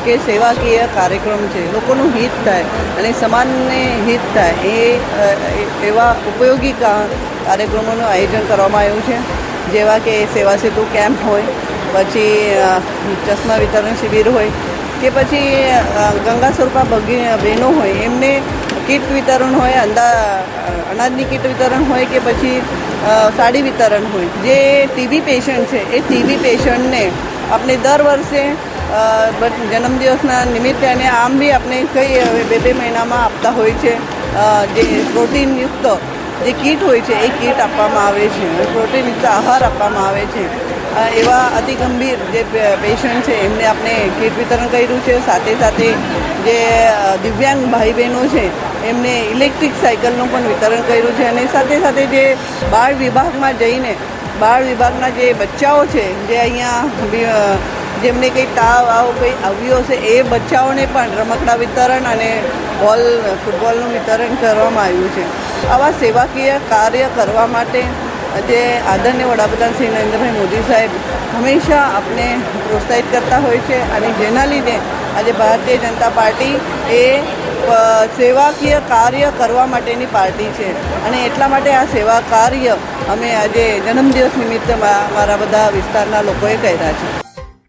કે સેવાકીય કાર્યક્રમ છે, લોકોનું હિત થાય અને સમાજને હિત થાય એવા ઉપયોગી કાર્યક્રમોનું આયોજન કરવામાં આવ્યું છે, જેવા કે સેવા સેતુ કેમ્પ હોય, પછી ચશ્મા વિતરણ શિબિર હોય, કે પછી ગંગા સ્વરૂપા બહેનો હોય એમને કીટ વિતરણ હોય, અનાજની કીટ વિતરણ હોય, કે પછી સાડી વિતરણ હોય. જે ટીબી પેશન્ટ છે એ ટીબી પેશન્ટને આપણે દર વર્ષે જન્મદિવસના નિમિત્તે અને આમ બી આપણે કઈ બે મહિનામાં આપતા હોય છે. જે પ્રોટીનયુક્ત જે કીટ હોય છે એ કીટ આપવામાં આવે છે, પ્રોટીનયુક્ત આહાર આપવામાં આવે છે. એવા અતિ ગંભીર જે પેશન્ટ છે એમને આપણે કીટ વિતરણ કર્યું છે. સાથે સાથે જે દિવ્યાંગ ભાઈ બહેનો છે એમને ઇલેક્ટ્રિક સાયકલનું પણ વિતરણ કર્યું છે. અને સાથે સાથે જે બાળ વિભાગમાં જઈને બાળ વિભાગના જે બચ્ચાઓ છે જે અહીંયા જેમને કંઈ તાવ કંઈ આવ્યો છે એ બચ્ચાઓને પણ રમકડા વિતરણ અને ફૂટબોલનું વિતરણ કરવામાં આવ્યું છે. આવા સેવાકીય કાર્ય કરવા માટે જે આદરણીય વડાપ્રધાન શ્રી નરેન્દ્રભાઈ મોદી સાહેબ હંમેશા આપણે પ્રોત્સાહિત કરતા હોય છે, અને જેના લીધે આજે ભારતીય જનતા પાર્ટી એ સેવાકીય કાર્ય કરવા માટેની પાર્ટી છે. અને એટલા માટે આ સેવા કાર્ય અમે આજે જન્મદિવસ નિમિત્તે મારા બધા વિસ્તારના લોકોએ કર્યા છે.